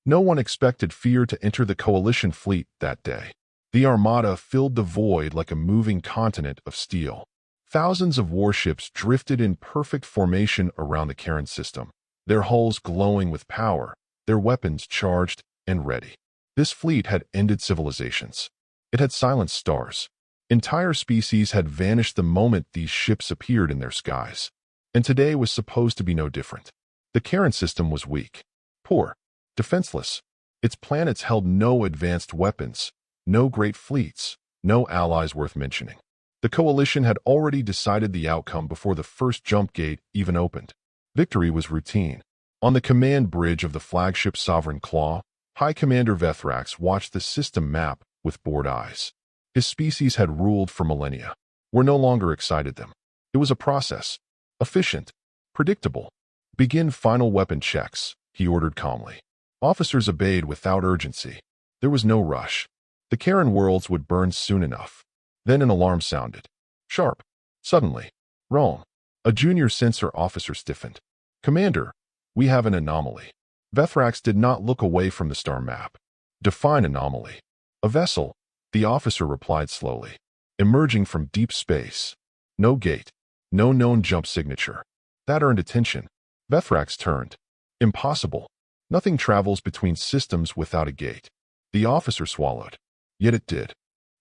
No one expected fear to enter the coalition fleet that day. The armada filled the void like a moving continent of steel. Thousands of warships drifted in perfect formation around the Karen system, their hulls glowing with power, their weapons charged and ready. This fleet had ended civilizations. It had silenced stars. Entire species had vanished the moment these ships appeared in their skies. And today was supposed to be no different. The Karen system was weak, poor, defenseless. Its planets held no advanced weapons, no great fleets, no allies worth mentioning. The coalition had already decided the outcome before the first jump gate even opened. Victory was routine. On the command bridge of the flagship Sovereign Claw, High Commander Vethrax watched the system map with bored eyes. His species had ruled for millennia. Were no longer excited them. It was a process. Efficient. Predictable. Begin final weapon checks, he ordered calmly. Officers obeyed without urgency. There was no rush. The Karen worlds would burn soon enough. Then an alarm sounded. Sharp. Suddenly. Wrong. A junior sensor officer stiffened. Commander, we have an anomaly. Vethrax did not look away from the star map. Define anomaly. A vessel, the officer replied slowly. Emerging from deep space. No gate. No known jump signature. That earned attention. Vethrax turned. Impossible. Nothing travels between systems without a gate. The officer swallowed. Yet it did.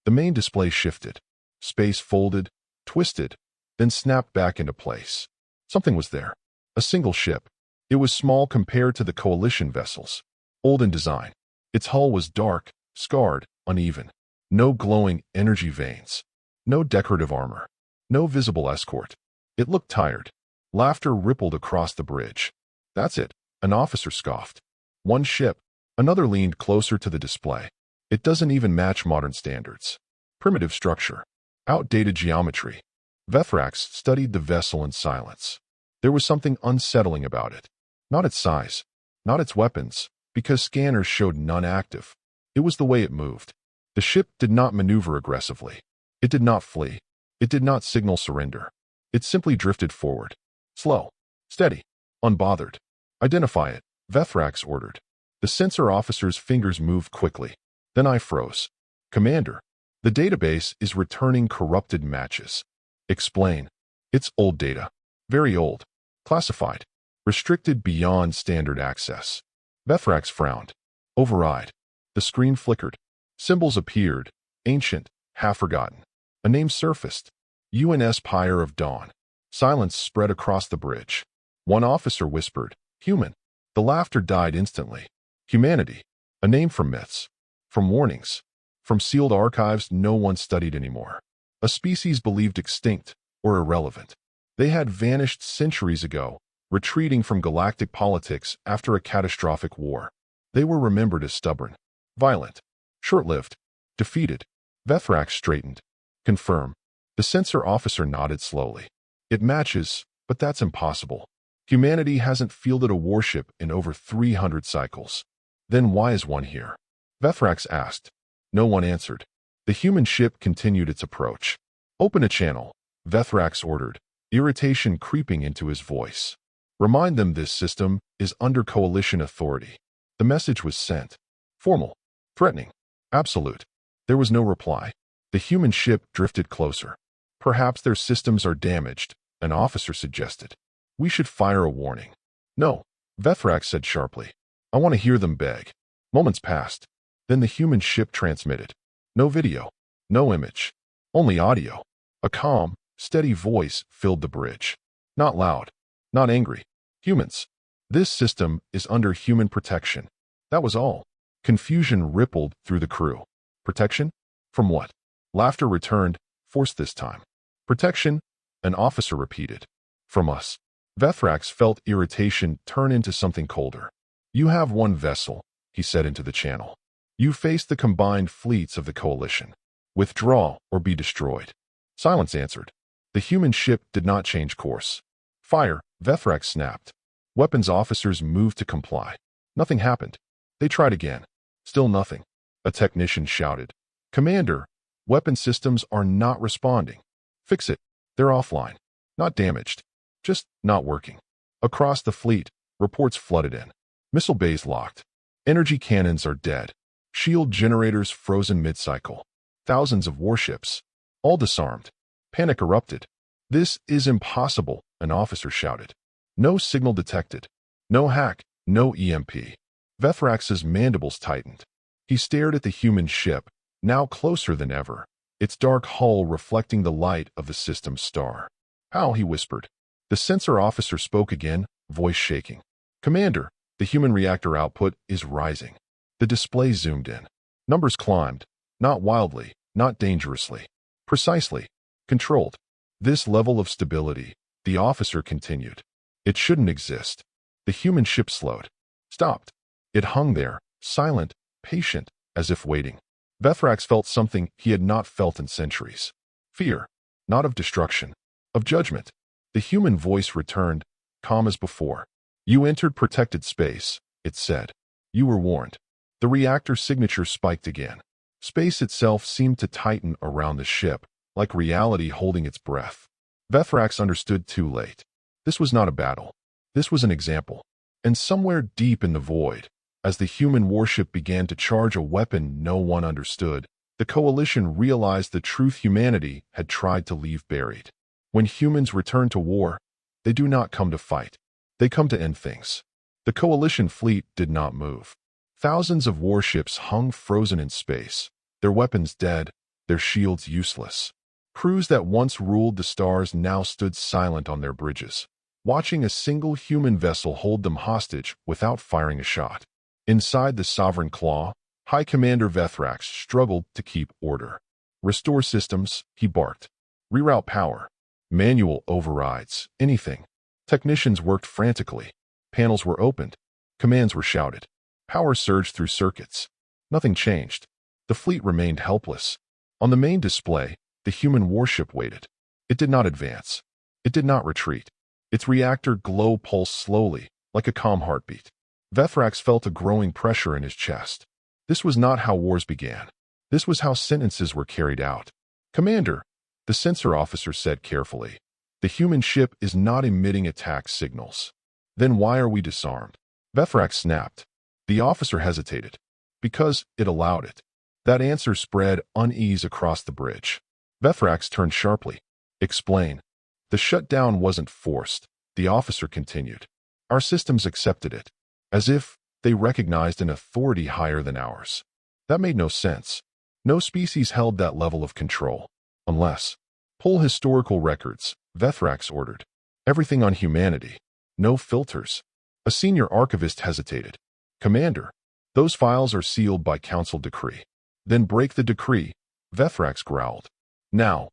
The main display shifted. Space folded, twisted, then snapped back into place. Something was there. A single ship. It was small compared to the coalition vessels. Old in design. Its hull was dark, scarred, uneven. No glowing energy veins. No decorative armor. No visible escort. It looked tired. Laughter rippled across the bridge. That's it, an officer scoffed. One ship. Another leaned closer to the display. It doesn't even match modern standards. Primitive structure. Outdated geometry. Vethrax studied the vessel in silence. There was something unsettling about it. Not its size. Not its weapons, because scanners showed none active. It was the way it moved. The ship did not maneuver aggressively. It did not flee. It did not signal surrender. It simply drifted forward. Slow. Steady. Unbothered. Identify it, Vethrax ordered. The sensor officer's fingers moved quickly. Then I froze. Commander, the database is returning corrupted matches. Explain. It's old data. Very old. Classified. Restricted beyond standard access. Vethrax frowned. Override. The screen flickered. Symbols appeared. Ancient. Half-forgotten. A name surfaced. UNS Pyre of Dawn. Silence spread across the bridge. One officer whispered, "Human." The laughter died instantly. Humanity. A name from myths. From warnings. From sealed archives no one studied anymore. A species believed extinct or irrelevant. They had vanished centuries ago, retreating from galactic politics after a catastrophic war. They were remembered as stubborn, violent, short-lived, defeated. Vethrax straightened. Confirm. The sensor officer nodded slowly. It matches, but that's impossible. Humanity hasn't fielded a warship in over 300 cycles. Then why is one here? Vethrax asked. No one answered. The human ship continued its approach. Open a channel, Vethrax ordered, irritation creeping into his voice. Remind them this system is under coalition authority. The message was sent. Formal. Threatening. Absolute. There was no reply. The human ship drifted closer. Perhaps their systems are damaged, an officer suggested. We should fire a warning. No, Vethrax said sharply. I want to hear them beg. Moments passed. Then the human ship transmitted. No video. No image. Only audio. A calm, steady voice filled the bridge. Not loud. Not angry. Humans. This system is under human protection. That was all. Confusion rippled through the crew. Protection? From what? Laughter returned, forced this time. Protection? An officer repeated. From us. Vethrax felt irritation turn into something colder. You have one vessel, he said into the channel. You face the combined fleets of the coalition. Withdraw or be destroyed. Silence answered. The human ship did not change course. Fire, Vethrax snapped. Weapons officers moved to comply. Nothing happened. They tried again. Still nothing. A technician shouted. Commander, weapon systems are not responding. Fix it. They're offline. Not damaged. Just not working. Across the fleet, reports flooded in. Missile bays locked. Energy cannons are dead. Shield generators frozen mid-cycle. Thousands of warships, all disarmed. Panic erupted. "This is impossible," an officer shouted. "No signal detected. No hack, no EMP." Vethrax's mandibles tightened. He stared at the human ship, now closer than ever, its dark hull reflecting the light of the system's star. "How?" he whispered. The sensor officer spoke again, voice shaking. "Commander, the human reactor output is rising." The display zoomed in. Numbers climbed, not wildly, not dangerously. Precisely. Controlled. "This level of stability," the officer continued. "It shouldn't exist." The human ship slowed. Stopped. It hung there, silent, patient, as if waiting. Vethrax felt something he had not felt in centuries. Fear. Not of destruction. Of judgment. The human voice returned, calm as before. "You entered protected space," it said. "You were warned." The reactor signature spiked again. Space itself seemed to tighten around the ship, like reality holding its breath. Vethrax understood too late. This was not a battle. This was an example. And somewhere deep in the void, as the human warship began to charge a weapon no one understood, the Coalition realized the truth humanity had tried to leave buried. When humans return to war, they do not come to fight. They come to end things. The Coalition fleet did not move. Thousands of warships hung frozen in space, their weapons dead, their shields useless. Crews that once ruled the stars now stood silent on their bridges, watching a single human vessel hold them hostage without firing a shot. Inside the Sovereign Claw, High Commander Vethrax struggled to keep order. "Restore systems," he barked. "Reroute power. Manual overrides. Anything." Technicians worked frantically. Panels were opened. Commands were shouted. Power surged through circuits. Nothing changed. The fleet remained helpless. On the main display, the human warship waited. It did not advance. It did not retreat. Its reactor glow pulsed slowly, like a calm heartbeat. Vethrax felt a growing pressure in his chest. This was not how wars began. This was how sentences were carried out. "Commander," the sensor officer said carefully, "the human ship is not emitting attack signals." "Then why are we disarmed?" Vethrax snapped. The officer hesitated. "Because it allowed it." That answer spread unease across the bridge. Vethrax turned sharply. "Explain." "The shutdown wasn't forced," the officer continued. "Our systems accepted it, as if they recognized an authority higher than ours." That made no sense. No species held that level of control. Unless. "Pull historical records," Vethrax ordered. "Everything on humanity. No filters." A senior archivist hesitated. "Commander, those files are sealed by council decree." "Then break the decree," Vethrax growled. Now.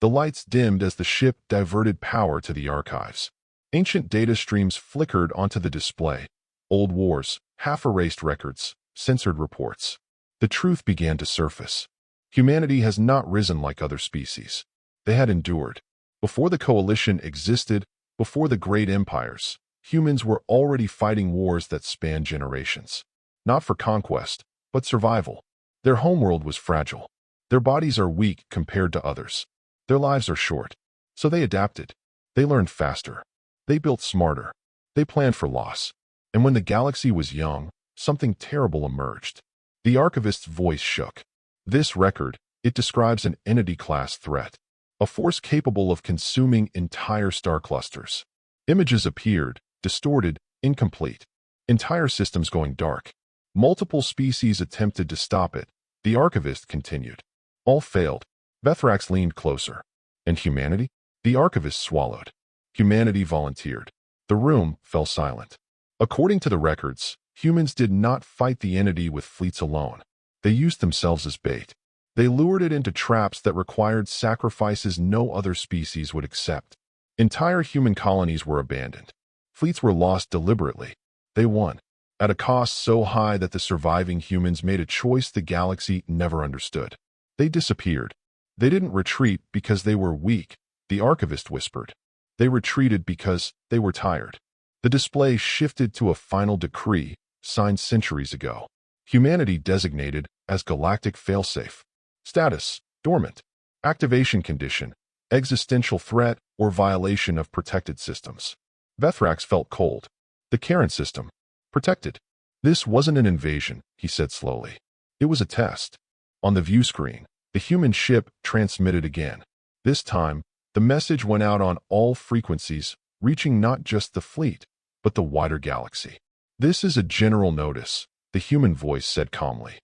The lights dimmed as the ship diverted power to the archives. Ancient data streams flickered onto the display. Old wars, half-erased records, censored reports. The truth began to surface. Humanity has not risen like other species. They had endured. Before the Coalition existed, before the great empires, humans were already fighting wars that spanned generations. Not for conquest, but survival. Their homeworld was fragile. Their bodies are weak compared to others. Their lives are short. So they adapted. They learned faster. They built smarter. They planned for loss. And when the galaxy was young, something terrible emerged. The archivist's voice shook. "This record, it describes an entity-class threat. A force capable of consuming entire star clusters." Images appeared, distorted, incomplete. Entire systems going dark. Multiple species attempted to stop it. The archivist continued. All failed. Vethrax leaned closer. "And humanity?" The archivist swallowed. "Humanity volunteered." The room fell silent. According to the records, humans did not fight the entity with fleets alone. They used themselves as bait. They lured it into traps that required sacrifices no other species would accept. Entire human colonies were abandoned. Fleets were lost deliberately. They won, at a cost so high that the surviving humans made a choice the galaxy never understood. They disappeared. They didn't retreat because they were weak, the archivist whispered. They retreated because they were tired. The display shifted to a final decree, signed centuries ago. Humanity designated as galactic failsafe. Status, dormant. Activation condition, existential threat or violation of protected systems. Vethrax felt cold. The Karen system, protected. This wasn't an invasion, he said slowly. It was a test. On the view screen, the human ship transmitted again. This time, the message went out on all frequencies, reaching not just the fleet, but the wider galaxy. This is a general notice, the human voice said calmly.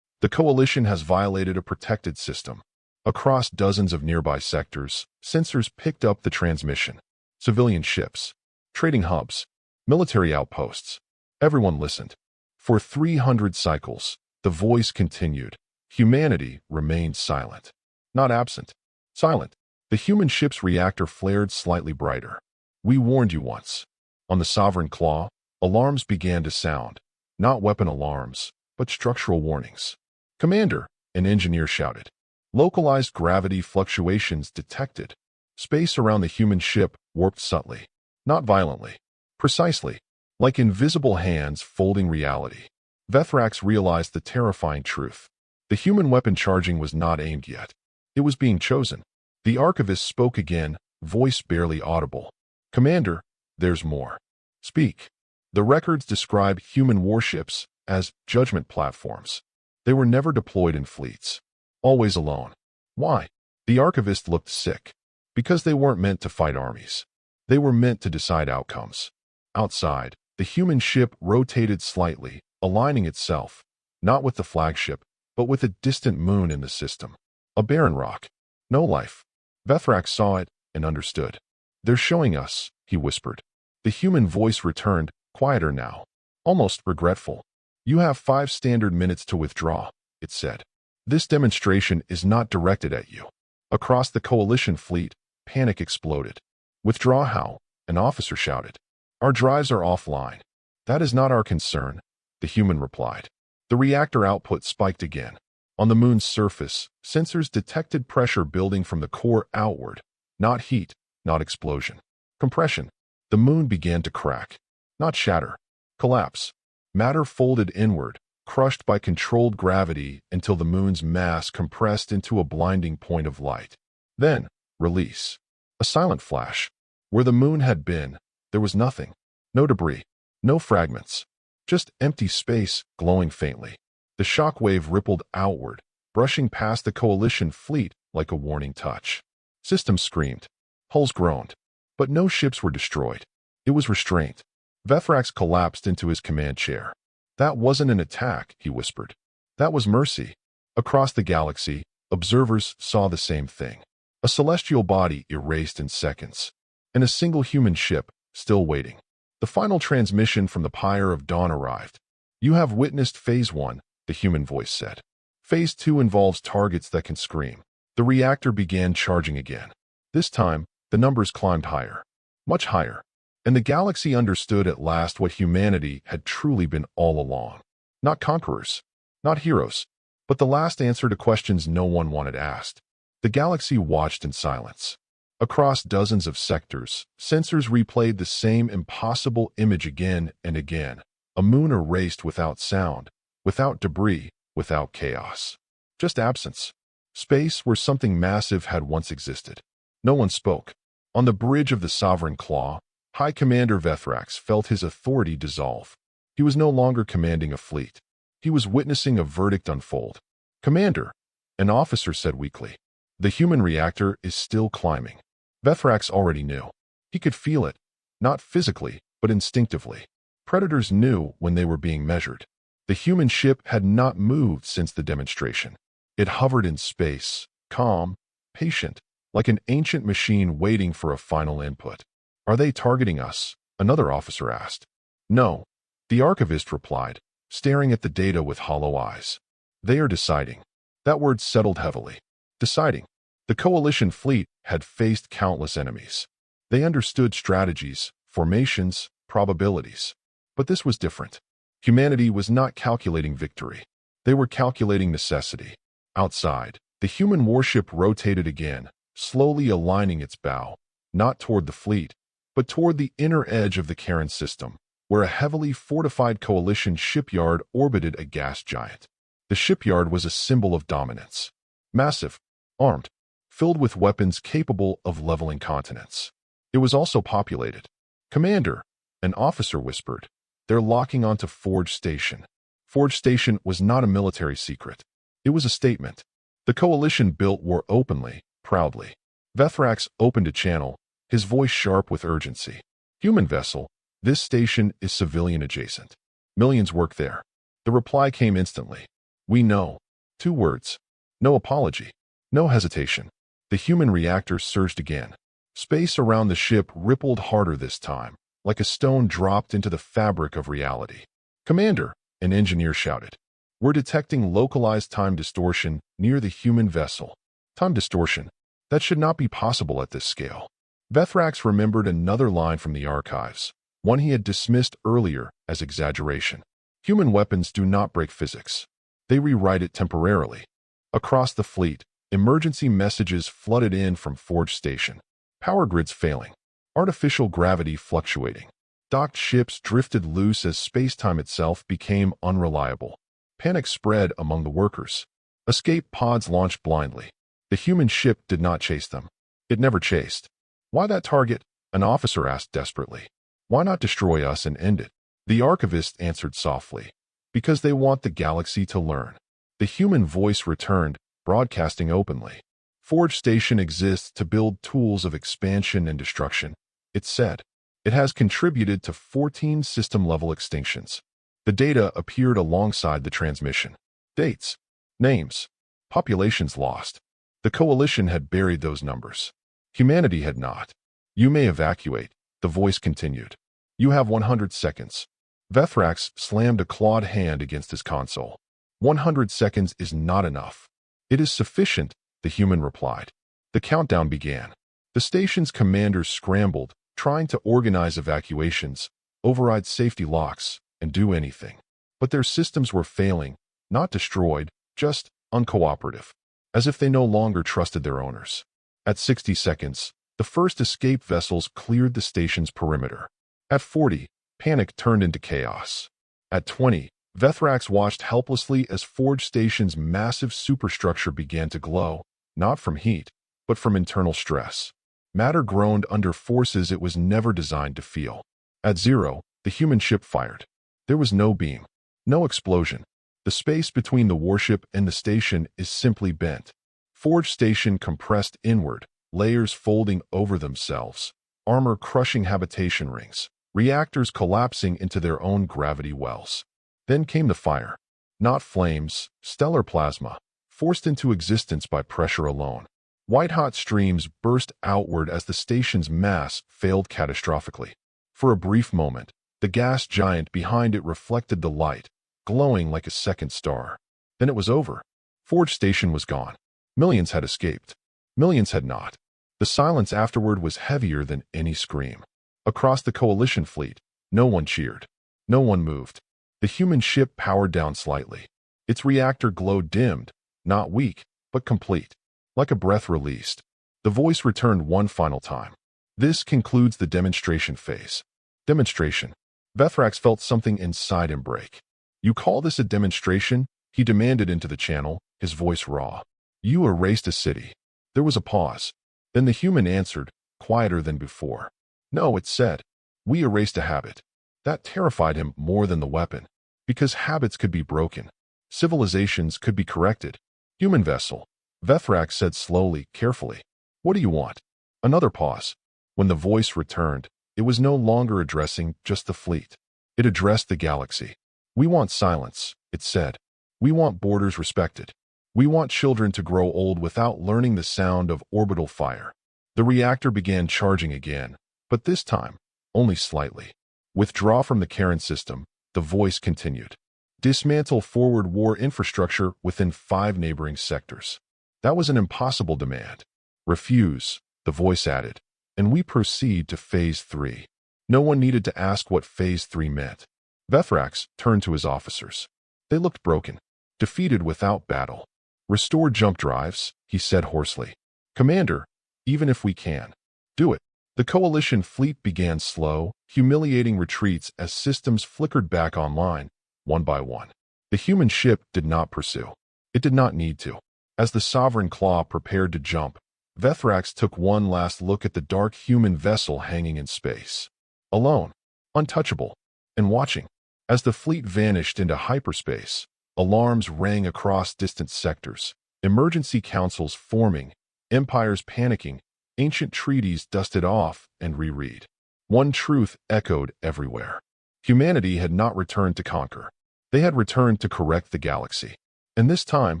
The coalition has violated a protected system. Across dozens of nearby sectors, sensors picked up the transmission. Civilian ships, trading hubs, military outposts. Everyone listened. For 300 cycles, the voice continued. Humanity remained silent. Not absent. Silent. The human ship's reactor flared slightly brighter. We warned you once. On the Sovereign Claw, alarms began to sound. Not weapon alarms, but structural warnings. Commander, an engineer shouted. Localized gravity fluctuations detected. Space around the human ship warped subtly. Not violently. Precisely. Like invisible hands folding reality. Vethrax realized the terrifying truth. The human weapon charging was not aimed yet. It was being chosen. The archivist spoke again, voice barely audible. Commander, there's more. Speak. The records describe human warships as judgment platforms. They were never deployed in fleets. Always alone. Why? The archivist looked sick. Because they weren't meant to fight armies. They were meant to decide outcomes. Outside, the human ship rotated slightly, aligning itself, not with the flagship, but with a distant moon in the system. A barren rock. No life. Vethrax saw it and understood. They're showing us, he whispered. The human voice returned, quieter now, almost regretful. You have 5 standard minutes to withdraw, it said. This demonstration is not directed at you. Across the coalition fleet, panic exploded. Withdraw how? An officer shouted. Our drives are offline. That is not our concern, the human replied. The reactor output spiked again. On the moon's surface, sensors detected pressure building from the core outward. Not heat, not explosion. Compression. The moon began to crack. Not shatter. Collapse. Matter folded inward, crushed by controlled gravity until the moon's mass compressed into a blinding point of light. Then, release. A silent flash. Where the moon had been, there was nothing. No debris. No fragments. Just empty space glowing faintly. The shock wave rippled outward, brushing past the coalition fleet like a warning touch. Systems screamed. Hulls groaned. But no ships were destroyed. It was restraint. Vethrax collapsed into his command chair. That wasn't an attack, he whispered. That was mercy. Across the galaxy, observers saw the same thing. A celestial body erased in seconds. And a single human ship, still waiting. The final transmission from the Pyre of Dawn arrived. You have witnessed Phase 1, the human voice said. Phase 2 involves targets that can scream. The reactor began charging again. This time, the numbers climbed higher. Much higher. And the galaxy understood at last what humanity had truly been all along. Not conquerors. Not heroes. But the last answer to questions no one wanted asked. The galaxy watched in silence. Across dozens of sectors, sensors replayed the same impossible image again and again. A moon erased without sound, without debris, without chaos. Just absence. Space where something massive had once existed. No one spoke. On the bridge of the Sovereign Claw, High Commander Vethrax felt his authority dissolve. He was no longer commanding a fleet. He was witnessing a verdict unfold. Commander, an officer said weakly. The human reactor is still climbing. Vethrax already knew. He could feel it, not physically, but instinctively. Predators knew when they were being measured. The human ship had not moved since the demonstration. It hovered in space, calm, patient, like an ancient machine waiting for a final input. Are they targeting us? Another officer asked. No, the archivist replied, staring at the data with hollow eyes. They are deciding. That word settled heavily. Deciding. The coalition fleet had faced countless enemies. They understood strategies, formations, probabilities. But this was different. Humanity was not calculating victory. They were calculating necessity. Outside, the human warship rotated again, slowly aligning its bow, not toward the fleet, but toward the inner edge of the Karen system, where a heavily fortified coalition shipyard orbited a gas giant. The shipyard was a symbol of dominance. Massive, armed, filled with weapons capable of leveling continents. It was also populated. Commander, an officer whispered. They're locking onto Forge Station. Forge Station was not a military secret. It was a statement. The coalition built war openly, proudly. Vethrax opened a channel, his voice sharp with urgency. Human vessel, this station is civilian adjacent. Millions work there. The reply came instantly. We know. 2 words. No apology. No hesitation. The human reactor surged again. Space around the ship rippled harder this time, like a stone dropped into the fabric of reality. Commander, an engineer shouted. We're detecting localized time distortion near the human vessel. Time distortion? That should not be possible at this scale. Vethrax remembered another line from the archives, one he had dismissed earlier as exaggeration. Human weapons do not break physics. They rewrite it temporarily. Across the fleet, emergency messages flooded in from Forge Station. Power grids failing. Artificial gravity fluctuating. Docked ships drifted loose as space-time itself became unreliable. Panic spread among the workers. Escape pods launched blindly. The human ship did not chase them. It never chased. Why that target? An officer asked desperately. Why not destroy us and end it? The archivist answered softly. Because they want the galaxy to learn. The human voice returned, broadcasting openly. Forge Station exists to build tools of expansion and destruction, it said. It has contributed to 14 system-level extinctions. The data appeared alongside the transmission. Dates, names, populations lost. The coalition had buried those numbers. Humanity had not. You may evacuate, the voice continued. You have 100 seconds. Vethrax slammed a clawed hand against his console. 100 seconds is not enough. It is sufficient, the human replied. The countdown began. The station's commanders scrambled, trying to organize evacuations, override safety locks, and do anything. But their systems were failing, not destroyed, just uncooperative, as if they no longer trusted their owners. At 60 seconds, the first escape vessels cleared the station's perimeter. At 40, panic turned into chaos. At 20, Vethrax watched helplessly as Forge Station's massive superstructure began to glow, not from heat, but from internal stress. Matter groaned under forces it was never designed to feel. At 0, the human ship fired. There was no beam, no explosion. The space between the warship and the station is simply bent. Forge Station compressed inward, layers folding over themselves, armor crushing habitation rings, reactors collapsing into their own gravity wells. Then came the fire. Not flames, stellar plasma, forced into existence by pressure alone. White-hot streams burst outward as the station's mass failed catastrophically. For a brief moment, the gas giant behind it reflected the light, glowing like a second star. Then it was over. Forge Station was gone. Millions had escaped. Millions had not. The silence afterward was heavier than any scream. Across the coalition fleet, no one cheered. No one moved. The human ship powered down slightly. Its reactor glow dimmed, not weak, but complete. Like a breath released. The voice returned one final time. This concludes the demonstration phase. Demonstration. Vethrax felt something inside him break. You call this a demonstration? He demanded into the channel, his voice raw. You erased a city. There was a pause. Then the human answered, quieter than before. No, it said. We erased a habit. That terrified him more than the weapon. Because habits could be broken. Civilizations could be corrected. Human vessel. Vethrax said slowly, carefully. What do you want? Another pause. When the voice returned, it was no longer addressing just the fleet. It addressed the galaxy. We want silence, it said. We want borders respected. We want children to grow old without learning the sound of orbital fire. The reactor began charging again, but this time, only slightly. Withdraw from the Karen system, the voice continued. Dismantle forward war infrastructure within 5 neighboring sectors. That was an impossible demand. Refuse, the voice added, and we proceed to Phase 3. No one needed to ask what Phase 3 meant. Vethrax turned to his officers. They looked broken, defeated without battle. Restore jump drives, he said hoarsely. Commander, even if we can. Do it. The coalition fleet began slow, humiliating retreats as systems flickered back online, one by one. The human ship did not pursue. It did not need to. As the Sovereign Claw prepared to jump, Vethrax took one last look at the dark human vessel hanging in space. Alone, untouchable, and watching. As the fleet vanished into hyperspace, alarms rang across distant sectors, emergency councils forming, empires panicking, ancient treaties dusted off and reread. One truth echoed everywhere. Humanity had not returned to conquer. They had returned to correct the galaxy. And this time,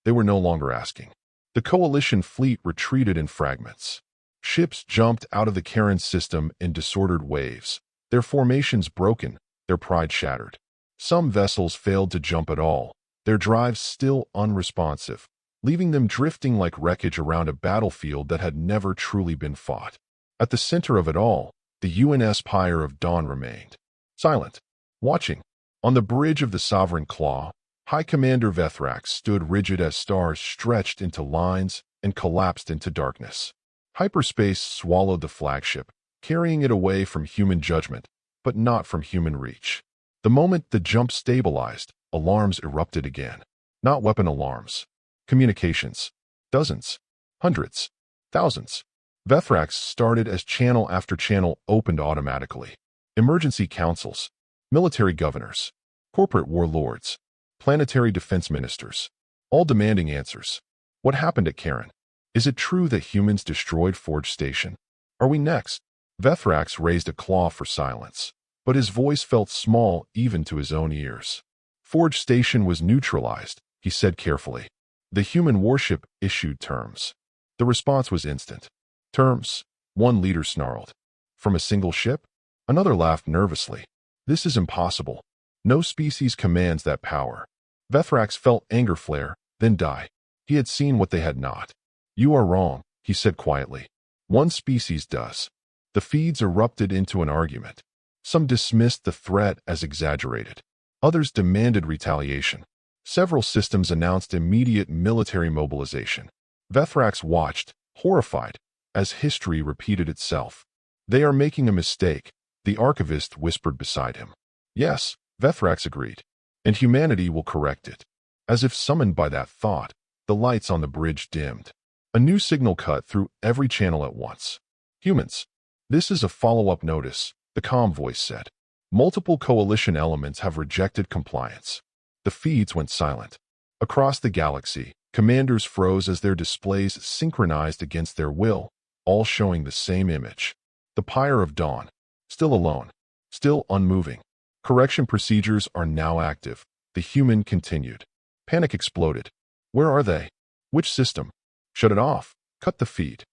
they were no longer asking. The coalition fleet retreated in fragments. Ships jumped out of the Charon system in disordered waves, their formations broken, their pride shattered. Some vessels failed to jump at all, their drives still unresponsive, leaving them drifting like wreckage around a battlefield that had never truly been fought. At the center of it all, the UNS Pyre of Dawn remained. Silent, watching. On the bridge of the Sovereign Claw, High Commander Vethrax stood rigid as stars stretched into lines and collapsed into darkness. Hyperspace swallowed the flagship, carrying it away from human judgment, but not from human reach. The moment the jump stabilized, alarms erupted again. Not weapon alarms. Communications. Dozens. Hundreds. Thousands. Vethrax started as channel after channel opened automatically. Emergency councils. Military governors. Corporate warlords. Planetary defense ministers. All demanding answers. What happened at Charon? Is it true that humans destroyed Forge Station? Are we next? Vethrax raised a claw for silence, but his voice felt small even to his own ears. Forge Station was neutralized, he said carefully. The human warship issued terms. The response was instant. Terms? One leader snarled. From a single ship? Another laughed nervously. This is impossible. No species commands that power. Vethrax felt anger flare, then die. He had seen what they had not. You are wrong, he said quietly. One species does. The feeds erupted into an argument. Some dismissed the threat as exaggerated. Others demanded retaliation. Several systems announced immediate military mobilization. Vethrax watched, horrified, as history repeated itself. They are making a mistake, the archivist whispered beside him. Yes, Vethrax agreed. And humanity will correct it. As if summoned by that thought, the lights on the bridge dimmed. A new signal cut through every channel at once. Humans. This is a follow-up notice, the calm voice said. Multiple coalition elements have rejected compliance. The feeds went silent. Across the galaxy, commanders froze as their displays synchronized against their will, all showing the same image. The Pyre of Dawn. Still alone. Still unmoving. Correction procedures are now active. The human continued. Panic exploded. Where are they? Which system? Shut it off. Cut the feed.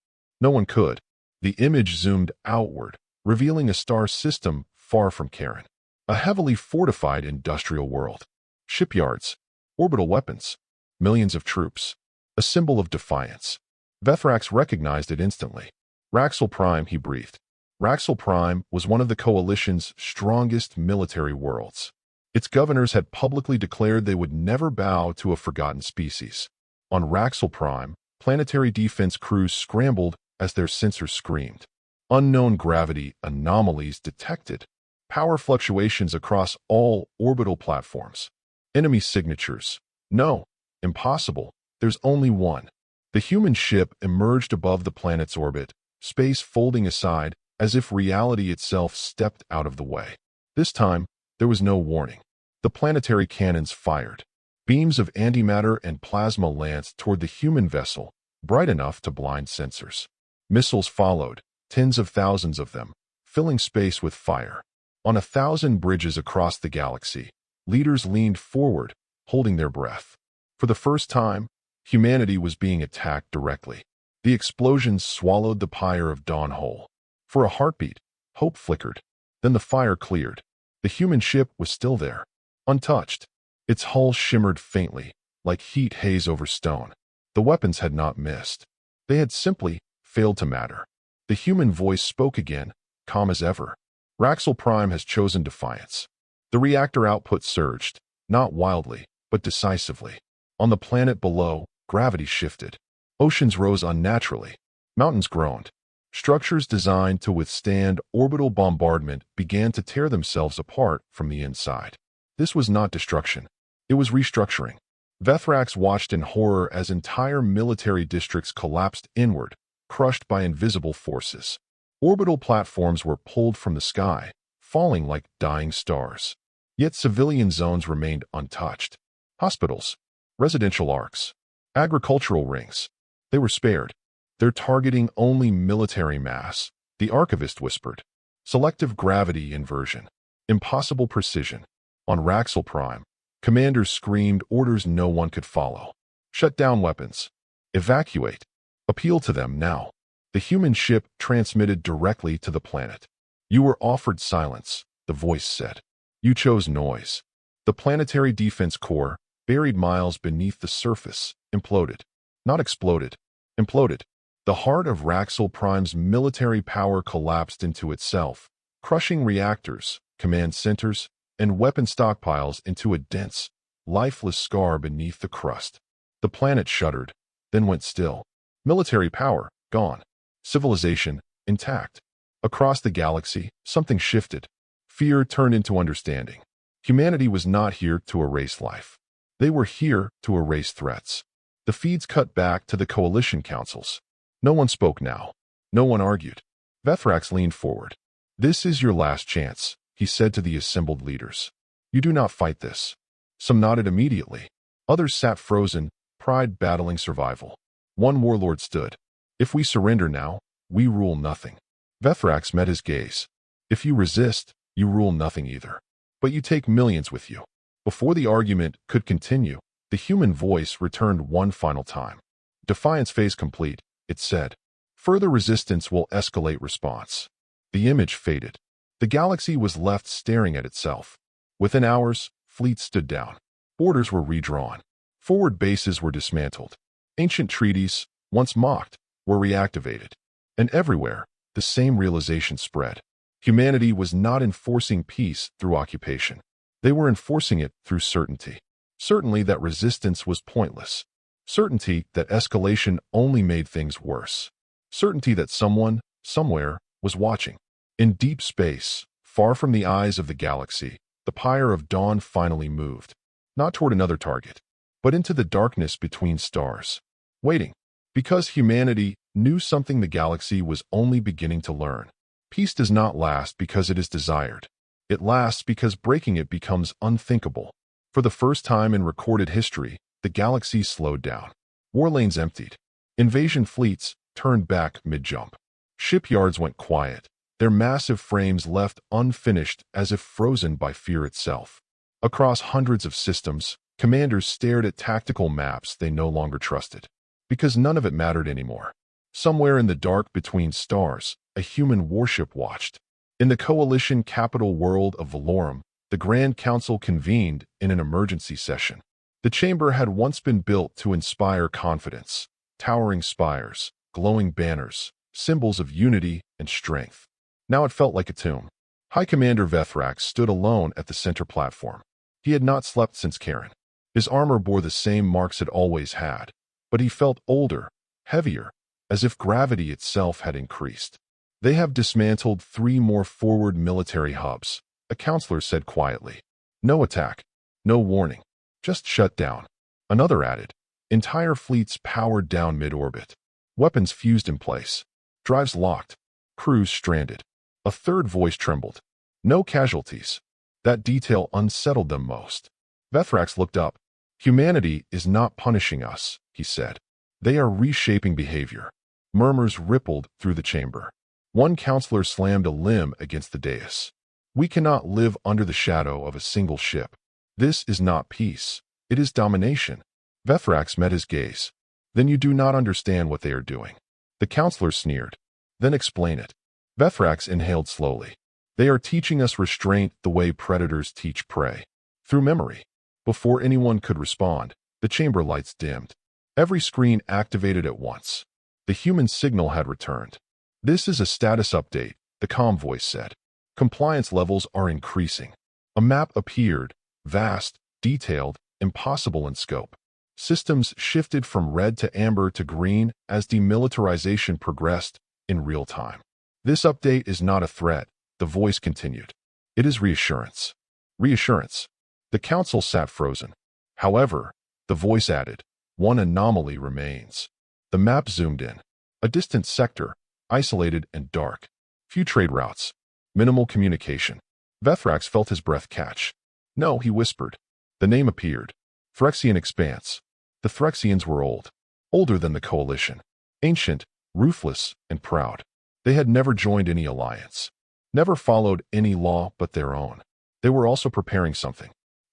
No one could. The image zoomed outward, revealing a star system far from Charon. A heavily fortified industrial world. Shipyards. Orbital weapons. Millions of troops. A symbol of defiance. Vethrax recognized it instantly. Raxel Prime, he breathed. Raxel Prime was one of the Coalition's strongest military worlds. Its governors had publicly declared they would never bow to a forgotten species. On Raxel Prime, planetary defense crews scrambled as their sensors screamed. Unknown gravity anomalies detected. Power fluctuations across all orbital platforms. Enemy signatures. No. Impossible. There's only one. The human ship emerged above the planet's orbit, space folding aside as if reality itself stepped out of the way. This time, there was no warning. The planetary cannons fired. Beams of antimatter and plasma lanced toward the human vessel, bright enough to blind sensors. Missiles followed, tens of thousands of them, filling space with fire. On 1,000 bridges across the galaxy, leaders leaned forward, holding their breath. For the first time, humanity was being attacked directly. The explosions swallowed the Pyre of Dawn whole. For a heartbeat, hope flickered. Then the fire cleared. The human ship was still there, untouched. Its hull shimmered faintly, like heat haze over stone. The weapons had not missed. They had simply failed to matter. The human voice spoke again, calm as ever. Raxel Prime has chosen defiance. The reactor output surged, not wildly, but decisively. On the planet below, gravity shifted. Oceans rose unnaturally. Mountains groaned. Structures designed to withstand orbital bombardment began to tear themselves apart from the inside. This was not destruction. It was restructuring. Vethrax watched in horror as entire military districts collapsed inward, crushed by invisible forces. Orbital platforms were pulled from the sky, falling like dying stars. Yet civilian zones remained untouched. Hospitals, residential arcs, agricultural rings. They were spared. They're targeting only military mass, the archivist whispered. Selective gravity inversion. Impossible precision. On Raxel Prime, commanders screamed orders no one could follow. Shut down weapons. Evacuate. Appeal to them now. The human ship transmitted directly to the planet. You were offered silence, the voice said. You chose noise. The planetary defense core, buried miles beneath the surface, imploded. Not exploded. Imploded. The heart of Raxel Prime's military power collapsed into itself, crushing reactors, command centers, and weapon stockpiles into a dense, lifeless scar beneath the crust. The planet shuddered, then went still. Military power, gone. Civilization, intact. Across the galaxy, something shifted. Fear turned into understanding. Humanity was not here to erase life. They were here to erase threats. The feeds cut back to the coalition councils. No one spoke now. No one argued. Vethrax leaned forward. This is your last chance, he said to the assembled leaders. You do not fight this. Some nodded immediately. Others sat frozen, pride battling survival. One warlord stood. If we surrender now, we rule nothing. Vethrax met his gaze. If you resist, you rule nothing either. But you take millions with you. Before the argument could continue, the human voice returned one final time. Defiance phase complete, it said. Further resistance will escalate response. The image faded. The galaxy was left staring at itself. Within hours, fleets stood down. Borders were redrawn. Forward bases were dismantled. Ancient treaties, once mocked, were reactivated. And everywhere, the same realization spread. Humanity was not enforcing peace through occupation. They were enforcing it through certainty. Certainty that resistance was pointless. Certainty that escalation only made things worse. Certainty that someone, somewhere, was watching. In deep space, far from the eyes of the galaxy, the pyre of dawn finally moved. Not toward another target, but into the darkness between stars. Waiting. Because humanity knew something the galaxy was only beginning to learn. Peace does not last because it is desired. It lasts because breaking it becomes unthinkable. For the first time in recorded history, the galaxy slowed down. War lanes emptied. Invasion fleets turned back mid-jump. Shipyards went quiet, their massive frames left unfinished as if frozen by fear itself. Across hundreds of systems, commanders stared at tactical maps they no longer trusted. Because none of it mattered anymore. Somewhere in the dark between stars, a human warship watched. In the coalition capital world of Valorum, the Grand Council convened in an emergency session. The chamber had once been built to inspire confidence. Towering spires, glowing banners, symbols of unity and strength. Now it felt like a tomb. High Commander Vethrax stood alone at the center platform. He had not slept since Karen. His armor bore the same marks it always had, but he felt older, heavier, as if gravity itself had increased. They have dismantled 3 more forward military hubs, a counselor said quietly. No attack, no warning, just shut down. Another added. Entire fleets powered down mid-orbit. Weapons fused in place. Drives locked. Crews stranded. A third voice trembled. No casualties. That detail unsettled them most. Vethrax looked up. Humanity is not punishing us, he said. They are reshaping behavior. Murmurs rippled through the chamber. One counselor slammed a limb against the dais. We cannot live under the shadow of a single ship. This is not peace. It is domination. Vethrax met his gaze. Then you do not understand what they are doing. The counselor sneered. Then explain it. Vethrax inhaled slowly. They are teaching us restraint the way predators teach prey. Through memory. Before anyone could respond, the chamber lights dimmed. Every screen activated at once. The human signal had returned. This is a status update, the calm voice said. Compliance levels are increasing. A map appeared, vast, detailed, impossible in scope. Systems shifted from red to amber to green as demilitarization progressed in real time. This update is not a threat, the voice continued. It is reassurance. Reassurance. The council sat frozen. However, the voice added, one anomaly remains. The map zoomed in. A distant sector, isolated and dark. Few trade routes. Minimal communication. Vethrax felt his breath catch. No, he whispered. The name appeared. Phyrexian Expanse. The Phyrexians were old. Older than the Coalition. Ancient, ruthless, and proud. They had never joined any alliance. Never followed any law but their own. They were also preparing something.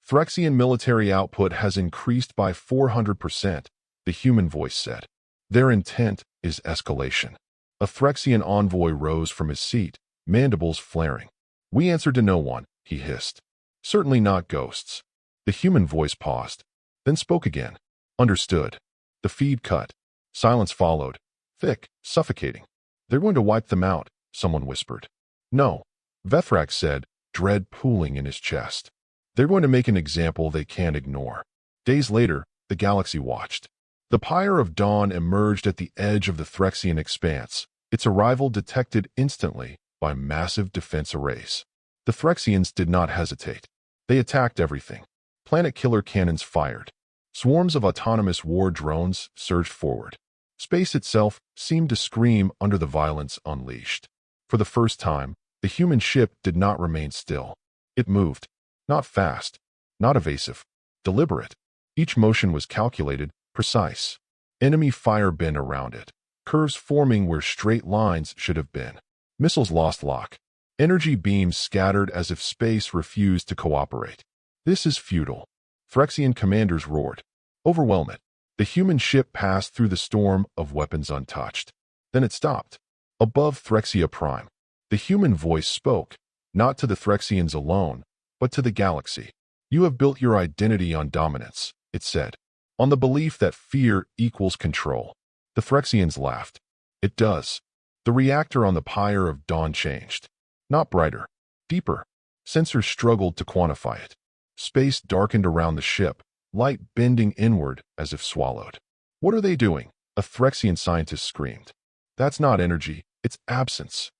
Phyrexian military output has increased by 400%, the human voice said. Their intent is escalation. A Phyrexian envoy rose from his seat, mandibles flaring. We answered to no one, he hissed. Certainly not ghosts. The human voice paused, then spoke again. Understood. The feed cut. Silence followed. Thick, suffocating. They're going to wipe them out, someone whispered. No. Vethrak said, dread pooling in his chest. They're going to make an example they can't ignore. Days later, the galaxy watched. The Pyre of Dawn emerged at the edge of the Phyrexian Expanse, its arrival detected instantly by massive defense arrays. The Phyrexians did not hesitate. They attacked everything. Planet killer cannons fired. Swarms of autonomous war drones surged forward. Space itself seemed to scream under the violence unleashed. For the first time, the human ship did not remain still. It moved. Not fast. Not evasive. Deliberate. Each motion was calculated, precise. Enemy fire bent around it. Curves forming where straight lines should have been. Missiles lost lock. Energy beams scattered as if space refused to cooperate. This is futile. Phyrexian commanders roared. Overwhelm it. The human ship passed through the storm of weapons untouched. Then it stopped. Above Phyrexia Prime, the human voice spoke, not to the Phyrexians alone, but to the galaxy. You have built your identity on dominance, it said, on the belief that fear equals control. The Phyrexians laughed. It does. The reactor on the Pyre of Dawn changed. Not brighter, deeper. Sensors struggled to quantify it. Space darkened around the ship, light bending inward as if swallowed. What are they doing? A Phyrexian scientist screamed. That's not energy, it's absence.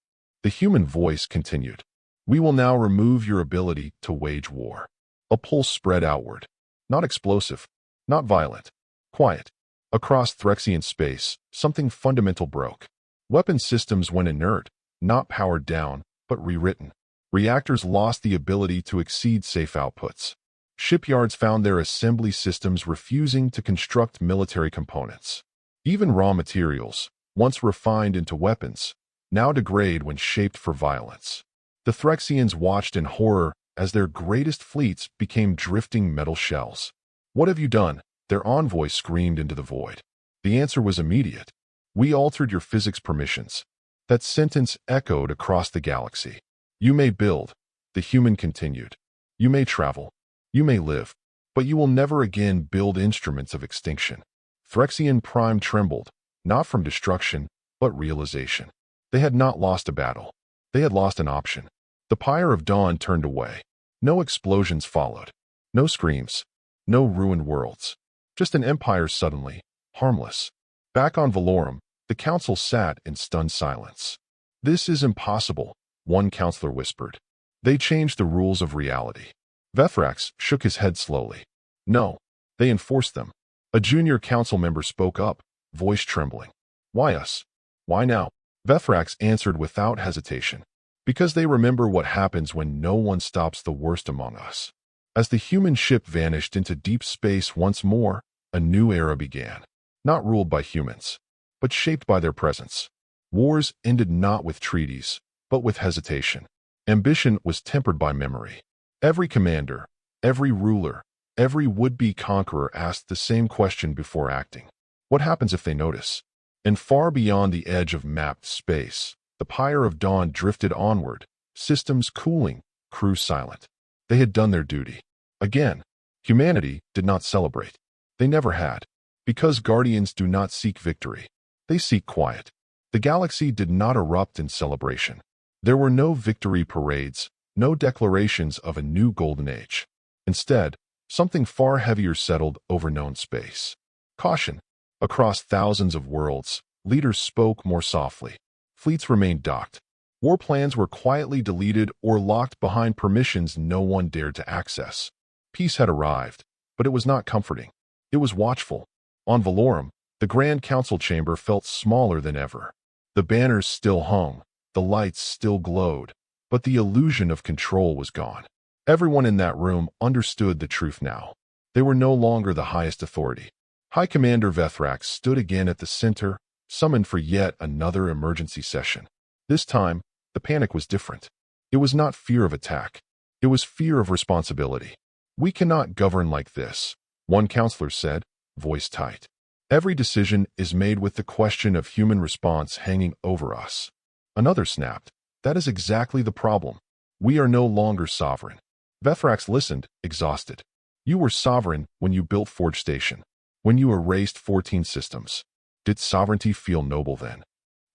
The human voice continued. We will now remove your ability to wage war. A pulse spread outward. Not explosive, not violent. Quiet. Across Phyrexian space, something fundamental broke. Weapon systems went inert, not powered down, but rewritten. Reactors lost the ability to exceed safe outputs. Shipyards found their assembly systems refusing to construct military components. Even raw materials, once refined into weapons, now degrade when shaped for violence. The Phyrexians watched in horror as their greatest fleets became drifting metal shells. What have you done? Their envoy screamed into the void. The answer was immediate. We altered your physics permissions. That sentence echoed across the galaxy. You may build, the human continued. You may travel. You may live. But you will never again build instruments of extinction. Phyrexian Prime trembled, not from destruction, but realization. They had not lost a battle. They had lost an option. The Pyre of Dawn turned away. No explosions followed. No screams. No ruined worlds. Just an empire suddenly, harmless. Back on Valorum, the council sat in stunned silence. This is impossible, one counselor whispered. They changed the rules of reality. Vethrax shook his head slowly. No, they enforced them. A junior council member spoke up, voice trembling. Why us? Why now? Vethrax answered without hesitation. Because they remember what happens when no one stops the worst among us. As the human ship vanished into deep space once more, a new era began. Not ruled by humans, but shaped by their presence. Wars ended not with treaties, but with hesitation. Ambition was tempered by memory. Every commander, every ruler, every would-be conqueror asked the same question before acting. What happens if they notice? And far beyond the edge of mapped space, the Pyre of Dawn drifted onward, systems cooling, crew silent. They had done their duty. Again, humanity did not celebrate. They never had. Because Guardians do not seek victory. They seek quiet. The galaxy did not erupt in celebration. There were no victory parades, no declarations of a new golden age. Instead, something far heavier settled over known space. Caution. Across thousands of worlds, leaders spoke more softly. Fleets remained docked. War plans were quietly deleted or locked behind permissions no one dared to access. Peace had arrived, but it was not comforting. It was watchful. On Valorum, the Grand Council chamber felt smaller than ever. The banners still hung, the lights still glowed, but the illusion of control was gone. Everyone in that room understood the truth now. They were no longer the highest authority. High Commander Vethrax stood again at the center, summoned for yet another emergency session. This time, the panic was different. It was not fear of attack. It was fear of responsibility. "We cannot govern like this," one counselor said, voice tight. "Every decision is made with the question of human response hanging over us." Another snapped. "That is exactly the problem. We are no longer sovereign." Vethrax listened, exhausted. "You were sovereign when you built Forge Station, when you erased 14 systems. Did sovereignty feel noble then?"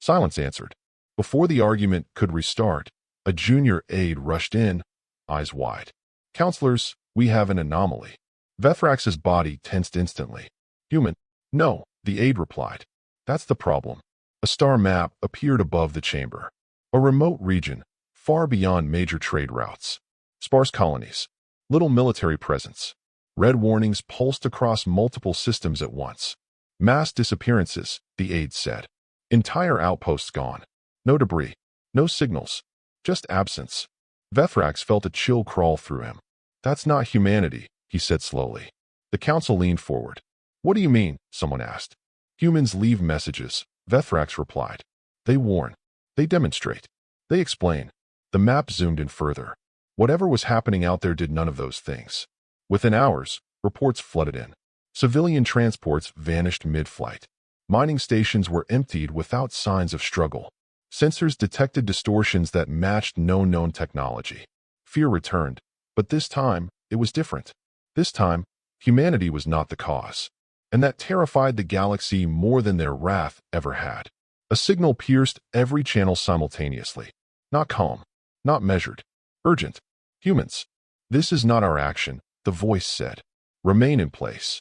Silence answered. Before the argument could restart, a junior aide rushed in, eyes wide. "Counselors, we have an anomaly." Vethrax's body tensed instantly. "Human?" "No," the aide replied. "That's the problem." A star map appeared above the chamber. A remote region, far beyond major trade routes. Sparse colonies. Little military presence. Red warnings pulsed across multiple systems at once. "Mass disappearances," the aide said. "Entire outposts gone. No debris. No signals. Just absence." Vethrax felt a chill crawl through him. "That's not humanity," he said slowly. The council leaned forward. "What do you mean?" someone asked. "Humans leave messages," Vethrax replied. "They warn. They demonstrate. They explain." The map zoomed in further. Whatever was happening out there did none of those things. Within hours, reports flooded in. Civilian transports vanished mid-flight. Mining stations were emptied without signs of struggle. Sensors detected distortions that matched no known technology. Fear returned, but this time, it was different. This time, humanity was not the cause. And that terrified the galaxy more than their wrath ever had. A signal pierced every channel simultaneously. Not calm, not measured, urgent. "Humans, this is not our action," the voice said. "Remain in place."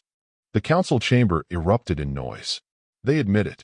The council chamber erupted in noise. "They admit it.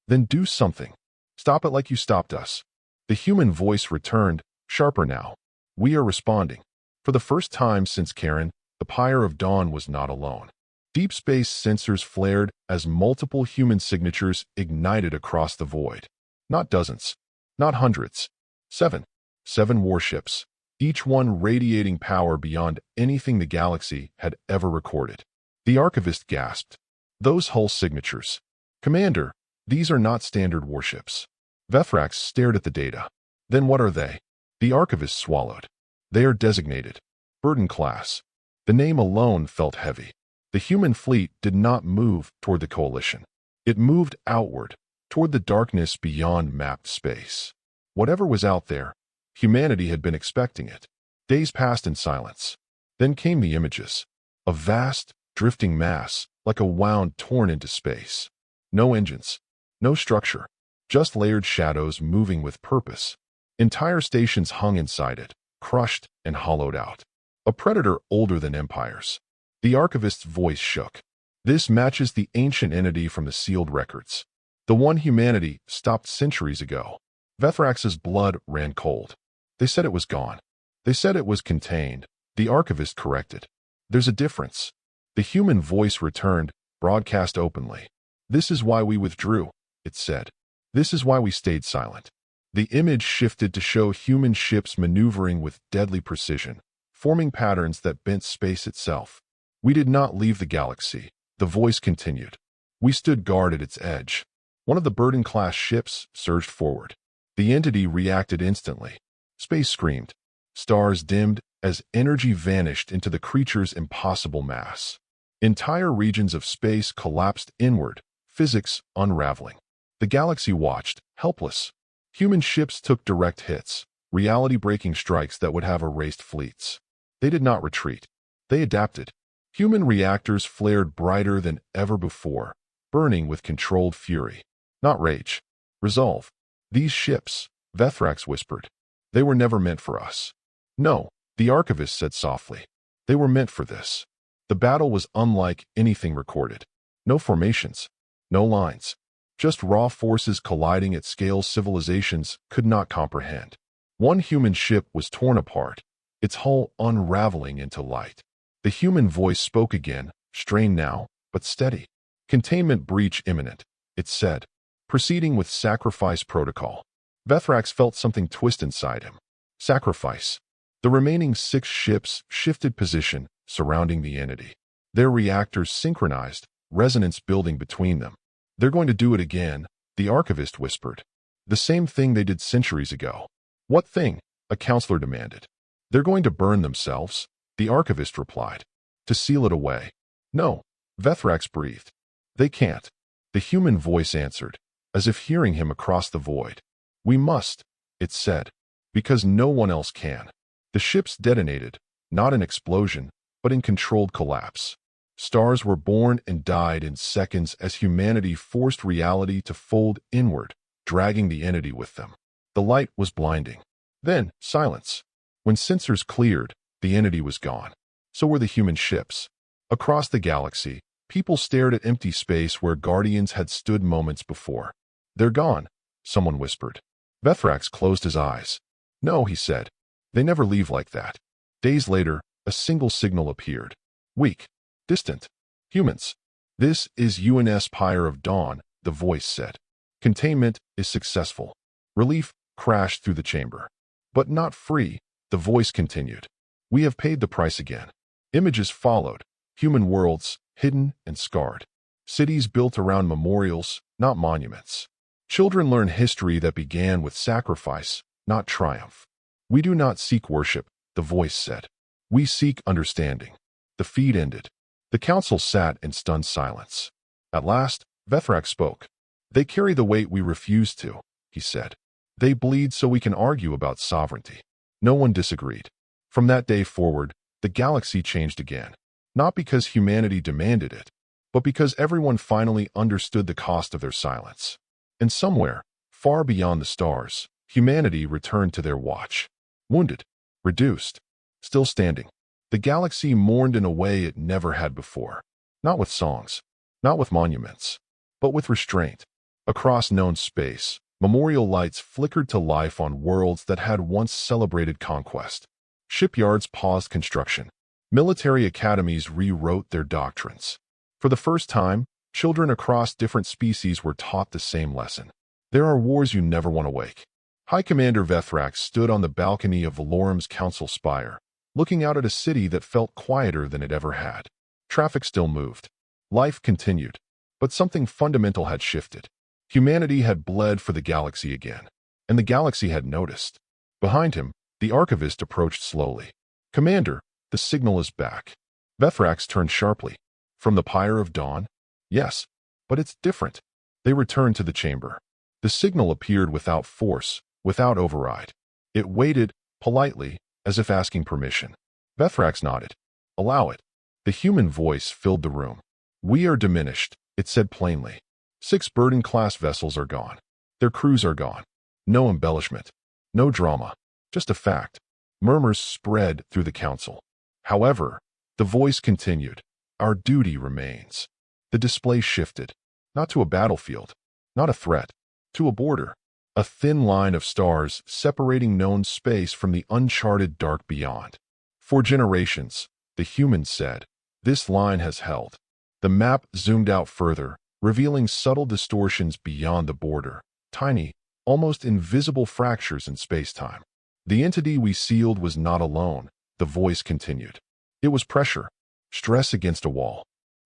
Then do something. Stop it like you stopped us." The human voice returned, sharper now. "We are responding." For the first time since Karen, the Pyre of Dawn was not alone. Deep space sensors flared as multiple human signatures ignited across the void. Not dozens, not hundreds. Seven warships, each one radiating power beyond anything the galaxy had ever recorded. The archivist gasped. "Those hull signatures. Commander, these are not standard warships." Vethrax stared at the data. "Then what are they?" The archivist swallowed. "They are designated. Burden class." The name alone felt heavy. The human fleet did not move toward the coalition. It moved outward, toward the darkness beyond mapped space. Whatever was out there, humanity had been expecting it. Days passed in silence. Then came the images. A vast, drifting mass, like a wound torn into space. No engines, no structure, just layered shadows moving with purpose. Entire stations hung inside it, crushed and hollowed out. A predator older than empires. The archivist's voice shook. "This matches the ancient entity from the sealed records. The one humanity stopped centuries ago." Vethrax's blood ran cold. "They said it was gone. They said it was contained," the archivist corrected. "There's a difference." The human voice returned, broadcast openly. "This is why we withdrew," it said. "This is why we stayed silent." The image shifted to show human ships maneuvering with deadly precision, forming patterns that bent space itself. "We did not leave the galaxy," the voice continued. "We stood guard at its edge." One of the Burden-class ships surged forward. The entity reacted instantly. Space screamed. Stars dimmed as energy vanished into the creature's impossible mass. Entire regions of space collapsed inward, physics unraveling. The galaxy watched, helpless. Human ships took direct hits, reality-breaking strikes that would have erased fleets. They did not retreat. They adapted. Human reactors flared brighter than ever before, burning with controlled fury. Not rage. Resolve. "These ships," Vethrax whispered. "They were never meant for us." "No," the archivist said softly. "They were meant for this." The battle was unlike anything recorded. No formations. No lines. Just raw forces colliding at scales civilizations could not comprehend. One human ship was torn apart, its hull unraveling into light. The human voice spoke again, strained now, but steady. "Containment breach imminent," it said. "Proceeding with sacrifice protocol." Vethrax felt something twist inside him. Sacrifice. The remaining 6 ships shifted position, surrounding the entity. Their reactors synchronized, resonance building between them. "They're going to do it again," the archivist whispered. "The same thing they did centuries ago." "What thing?" a counselor demanded. "They're going to burn themselves," the archivist replied. "To seal it away." "No," Vethrax breathed. "They can't." The human voice answered, as if hearing him across the void. "We must," it said, "because no one else can." The ships detonated, not in explosion, but in controlled collapse. Stars were born and died in seconds as humanity forced reality to fold inward, dragging the entity with them. The light was blinding. Then, silence. When sensors cleared, the entity was gone. So were the human ships. Across the galaxy, people stared at empty space where guardians had stood moments before. "They're gone," someone whispered. Vethrax closed his eyes. "No," he said. "They never leave like that." Days later, a single signal appeared. Weak. Distant. "Humans. This is UNS Pyre of Dawn," the voice said. "Containment is successful." Relief crashed through the chamber. "But not free," the voice continued. "We have paid the price again." Images followed. Human worlds, hidden and scarred. Cities built around memorials, not monuments. Children learn history that began with sacrifice, not triumph. "We do not seek worship," the voice said. "We seek understanding." The feed ended. The council sat in stunned silence. At last, Vethrax spoke. "They carry the weight we refuse to," he said. "They bleed so we can argue about sovereignty." No one disagreed. From that day forward, the galaxy changed again. Not because humanity demanded it, but because everyone finally understood the cost of their silence. And somewhere, far beyond the stars, humanity returned to their watch. Wounded, reduced, still standing. The galaxy mourned in a way it never had before. Not with songs, not with monuments, but with restraint. Across known space, memorial lights flickered to life on worlds that had once celebrated conquest. Shipyards paused construction. Military academies rewrote their doctrines. For the first time, children across different species were taught the same lesson. There are wars you never want to wake. High Commander Vethrax stood on the balcony of Valorum's council spire, looking out at a city that felt quieter than it ever had. Traffic still moved. Life continued. But something fundamental had shifted. Humanity had bled for the galaxy again, and the galaxy had noticed. Behind him, the archivist approached slowly. "Commander, the signal is back." Vethrax turned sharply. "From the Pyre of Dawn?" "Yes, but it's different." They returned to the chamber. The signal appeared without force, without override. It waited, politely, as if asking permission. Vethrax nodded. "Allow it." The human voice filled the room. "We are diminished," it said plainly. 6 Burden-class vessels are gone. Their crews are gone. No embellishment. No drama. Just a fact. Murmurs spread through the council. However, the voice continued. "Our duty remains." The display shifted. Not to a battlefield. Not a threat. To a border. A thin line of stars separating known space from the uncharted dark beyond. "For generations," the humans said, "this line has held." The map zoomed out further, revealing subtle distortions beyond the border, tiny, almost invisible fractures in space-time. "The entity we sealed was not alone," the voice continued. "It was pressure, stress against a wall."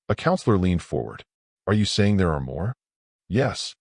A counselor leaned forward. "Are you saying there are more?" "Yes."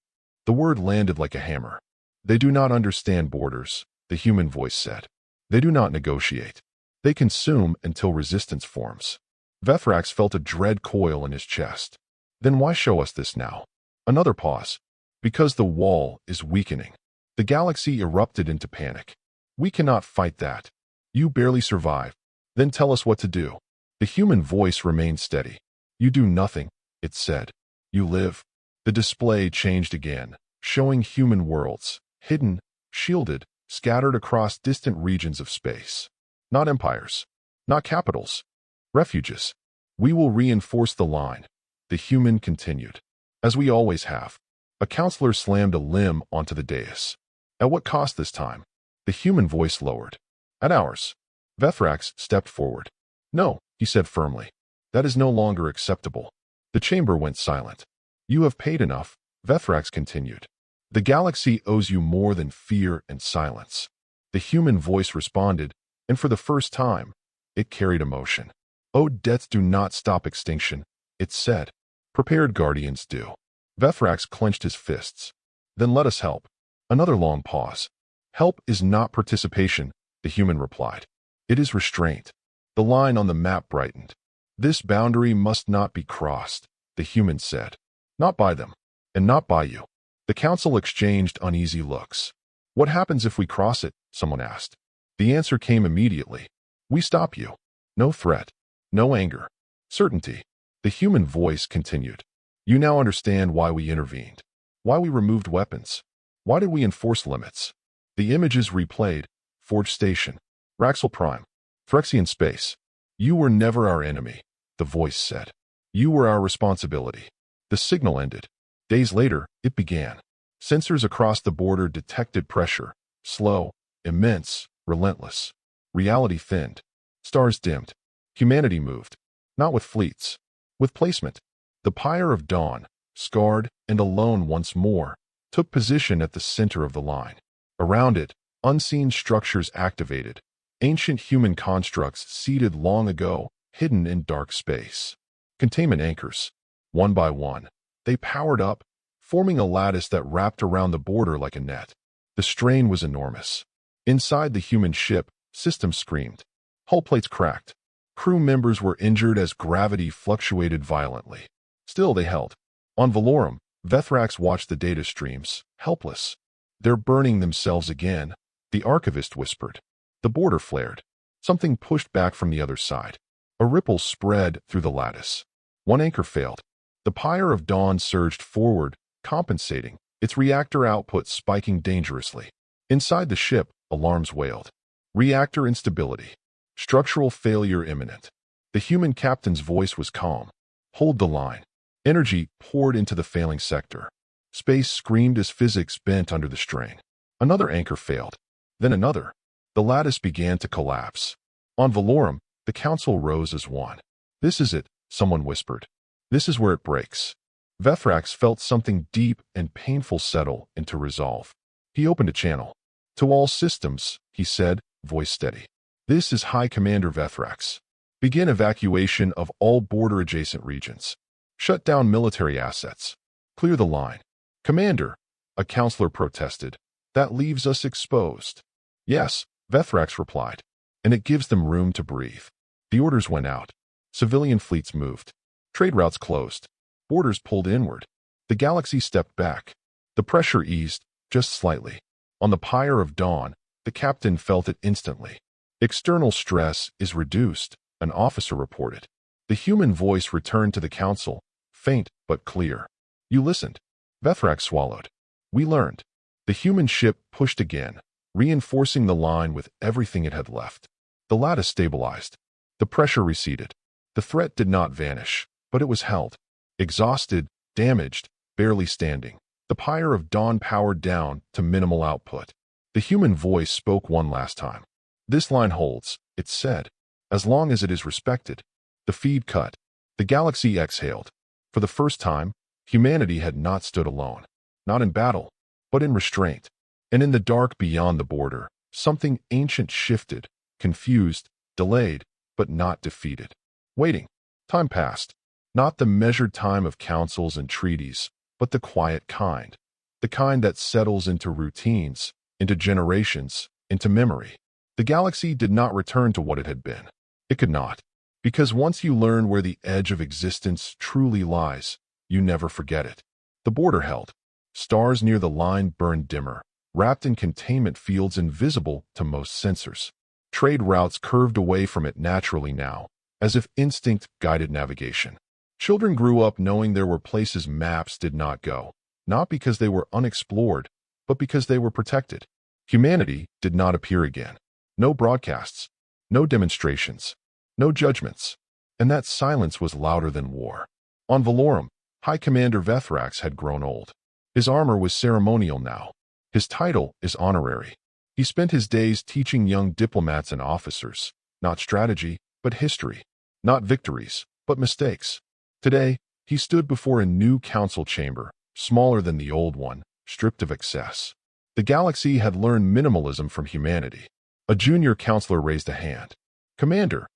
The word landed like a hammer. "They do not understand borders," the human voice said. "They do not negotiate. They consume until resistance forms." Vethrax felt a dread coil in his chest. "Then why show us this now?" Another pause. "Because the wall is weakening." The galaxy erupted into panic. "We cannot fight that. You barely survive. Then tell us what to do." The human voice remained steady. "You do nothing," it said. "You live." The display changed again, showing human worlds, hidden, shielded, scattered across distant regions of space. Not empires. Not capitals. Refuges. "We will reinforce the line," the human continued. "As we always have." A counselor slammed a limb onto the dais. "At what cost this time?" The human voice lowered. "At ours." Vethrax stepped forward. "No," he said firmly. "That is no longer acceptable." The chamber went silent. "You have paid enough," Vethrax continued. "The galaxy owes you more than fear and silence." The human voice responded, And for the first time, it carried emotion. "Oh, deaths do not stop extinction," it said. "Prepared guardians do." Vethrax clenched his fists. "Then let us help." Another long pause. "Help is not participation," the human replied. "It is restraint." The line on the map brightened. "This boundary must not be crossed," the human said. "Not by them, and not by you." The council exchanged uneasy looks. "What happens if we cross it?" someone asked. The answer came immediately. "We stop you." No threat, no anger. Certainty. The human voice continued. "You now understand why we intervened. Why we removed weapons. Why did we enforce limits?" The images replayed. Forge Station. Raxel Prime. Phyrexian space. "You were never our enemy," the voice said. "You were our responsibility." The signal ended. Days later, it began. Sensors across the border detected pressure. Slow, immense, relentless. Reality thinned. Stars dimmed. Humanity moved. Not with fleets. With placement. The Pyre of Dawn, scarred and alone once more, took position at the center of the line. Around it, unseen structures activated. Ancient human constructs seated long ago, hidden in dark space. Containment anchors. One by one, they powered up, forming a lattice that wrapped around the border like a net. The strain was enormous. Inside the human ship, systems screamed. Hull plates cracked. Crew members were injured as gravity fluctuated violently. Still they held. On Valorum, Vethrax watched the data streams, helpless. "They're burning themselves again," the archivist whispered. The border flared. Something pushed back from the other side. A ripple spread through the lattice. One anchor failed. The Pyre of Dawn surged forward, compensating, its reactor output spiking dangerously. Inside the ship, alarms wailed. Reactor instability. Structural failure imminent. The human captain's voice was calm. "Hold the line." Energy poured into the failing sector. Space screamed as physics bent under the strain. Another anchor failed. Then another. The lattice began to collapse. On Valorum, the council rose as one. "This is it," someone whispered. "This is where it breaks." Vethrax felt something deep and painful settle into resolve. He opened a channel. "To all systems," he said, voice steady. "This is High Commander Vethrax. Begin evacuation of all border-adjacent regions. Shut down military assets. Clear the line." "Commander," a counselor protested, "that leaves us exposed." "Yes," Vethrax replied, "and it gives them room to breathe." The orders went out. Civilian fleets moved. Trade routes closed. Borders pulled inward. The galaxy stepped back. The pressure eased, just slightly. On the Pyre of Dawn, the captain felt it instantly. "External stress is reduced," an officer reported. The human voice returned to the council, faint but clear. "You listened." Vethrax swallowed. "We learned." The human ship pushed again, reinforcing the line with everything it had left. The lattice stabilized. The pressure receded. The threat did not vanish, but it was held. Exhausted, damaged, barely standing. The Pyre of Dawn powered down to minimal output. The human voice spoke one last time. "This line holds," it said, "as long as it is respected." The feed cut. The galaxy exhaled. For the first time, humanity had not stood alone. Not in battle, but in restraint. And in the dark beyond the border, something ancient shifted, confused, delayed, but not defeated. Waiting. Time passed. Not the measured time of councils and treaties, but the quiet kind. The kind that settles into routines, into generations, into memory. The galaxy did not return to what it had been. It could not. Because once you learn where the edge of existence truly lies, you never forget it. The border held. Stars near the line burned dimmer, wrapped in containment fields invisible to most sensors. Trade routes curved away from it naturally now, as if instinct guided navigation. Children grew up knowing there were places maps did not go, not because they were unexplored, but because they were protected. Humanity did not appear again. No broadcasts, no demonstrations, no judgments. And that silence was louder than war. On Valorum, High Commander Vethrax had grown old. His armor was ceremonial now. His title is honorary. He spent his days teaching young diplomats and officers, not strategy, but history. Not victories, but mistakes. Today, he stood before a new council chamber, smaller than the old one, stripped of excess. The galaxy had learned minimalism from humanity. A junior counselor raised a hand. Commander,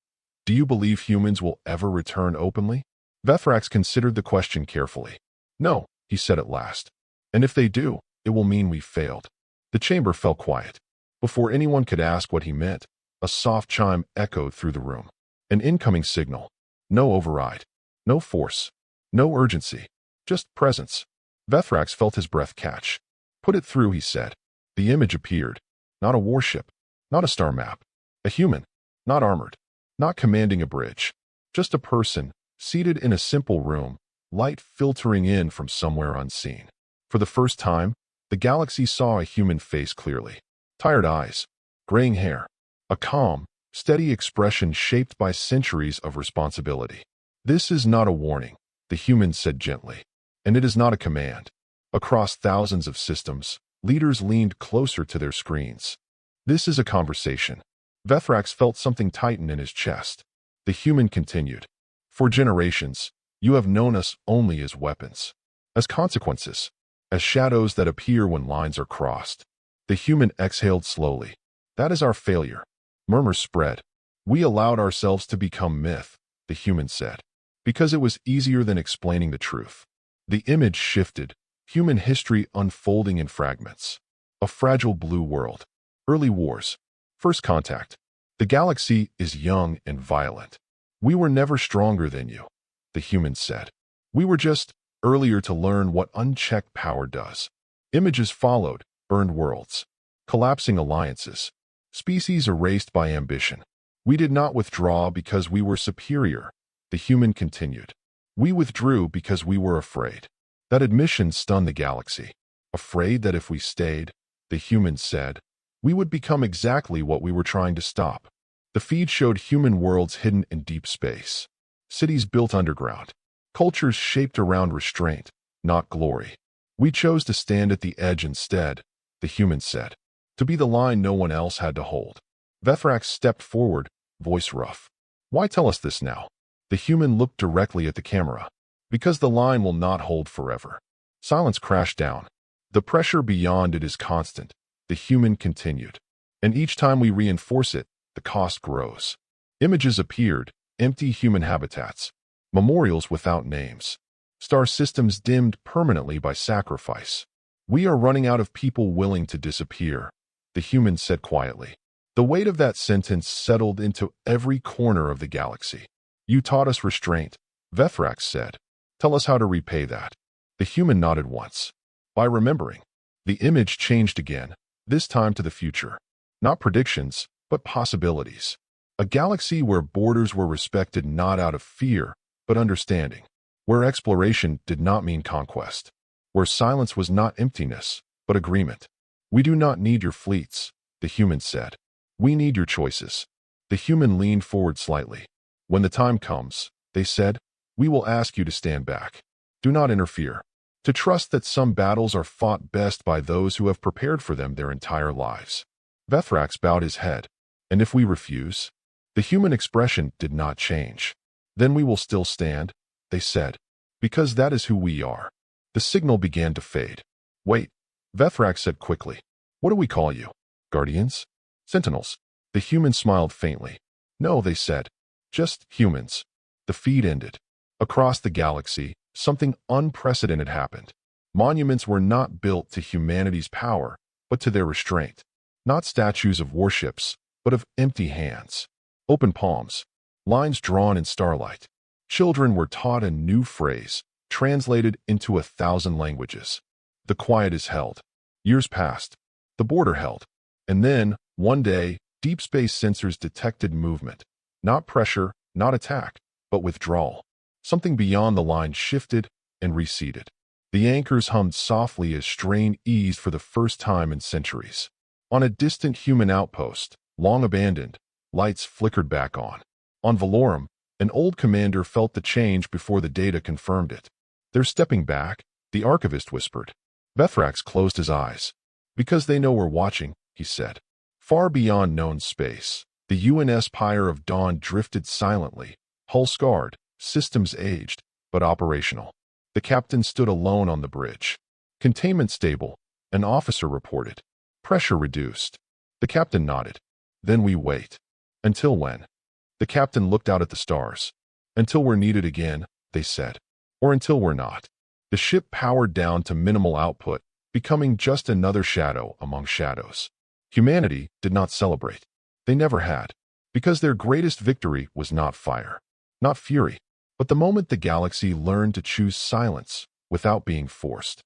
do you believe humans will ever return openly? Vethrax considered the question carefully. No, he said at last. And if they do, it will mean we failed. The chamber fell quiet. Before anyone could ask what he meant, a soft chime echoed through the room. An incoming signal. No override. No force. No urgency. Just presence. Vethrax felt his breath catch. Put it through, he said. The image appeared. Not a warship. Not a star map. A human. Not armored. Not commanding a bridge. Just a person, seated in a simple room, light filtering in from somewhere unseen. For the first time, the galaxy saw a human face clearly. Tired eyes. Graying hair. A calm, steady expression shaped by centuries of responsibility. This is not a warning, the human said gently. And it is not a command. Across thousands of systems, leaders leaned closer to their screens. This is a conversation. Vethrax felt something tighten in his chest. The human continued. For generations, you have known us only as weapons. As consequences. As shadows that appear when lines are crossed. The human exhaled slowly. That is our failure. Murmurs spread. We allowed ourselves to become myth, the human said. Because it was easier than explaining the truth. The image shifted, human history unfolding in fragments. A fragile blue world. Early wars. First contact. The galaxy is young and violent. We were never stronger than you, the human said. We were just earlier to learn what unchecked power does. Images followed, burned worlds. Collapsing alliances. Species erased by ambition. We did not withdraw because we were superior, the human continued. We withdrew because we were afraid. That admission stunned the galaxy. Afraid that if we stayed, the human said, we would become exactly what we were trying to stop. The feed showed human worlds hidden in deep space. Cities built underground. Cultures shaped around restraint, not glory. We chose to stand at the edge instead, the human said. To be the line no one else had to hold. Vethrax stepped forward, voice rough. Why tell us this now? The human looked directly at the camera. Because the line will not hold forever. Silence crashed down. The pressure beyond it is constant, the human continued. And each time we reinforce it, the cost grows. Images appeared, empty human habitats. Memorials without names. Star systems dimmed permanently by sacrifice. We are running out of people willing to disappear, the human said quietly. The weight of that sentence settled into every corner of the galaxy. You taught us restraint, Vethrax said. Tell us how to repay that. The human nodded once. By remembering. The image changed again, this time to the future. Not predictions, but possibilities. A galaxy where borders were respected not out of fear, but understanding. Where exploration did not mean conquest. Where silence was not emptiness, but agreement. We do not need your fleets, the human said. We need your choices. The human leaned forward slightly. When the time comes, they said, we will ask you to stand back. Do not interfere. To trust that some battles are fought best by those who have prepared for them their entire lives. Vethrax bowed his head. And if we refuse? The human expression did not change. Then we will still stand, they said. Because that is who we are. The signal began to fade. Wait, Vethrax said quickly. What do we call you? Guardians? Sentinels? The human smiled faintly. No, they said. Just humans. The feed ended. Across the galaxy, something unprecedented happened. Monuments were not built to humanity's power, but to their restraint. Not statues of warships, but of empty hands. Open palms. Lines drawn in starlight. Children were taught a new phrase, translated into 1,000 languages. The quiet is held. Years passed. The border held. And then, one day, deep space sensors detected movement. Not pressure, not attack, but withdrawal. Something beyond the line shifted and receded. The anchors hummed softly as strain eased for the first time in centuries. On a distant human outpost, long abandoned, lights flickered back on. On Valorum, an old commander felt the change before the data confirmed it. They're stepping back, the archivist whispered. Vethrax closed his eyes. Because they know we're watching, he said. Far beyond known space, the UNS Pyre of Dawn drifted silently, hull scarred, systems aged, but operational. The captain stood alone on the bridge. Containment stable, an officer reported. Pressure reduced. The captain nodded. Then we wait. Until when? The captain looked out at the stars. Until we're needed again, they said. Or until we're not. The ship powered down to minimal output, becoming just another shadow among shadows. Humanity did not celebrate. They never had. Because their greatest victory was not fire, not fury, but the moment the galaxy learned to choose silence without being forced.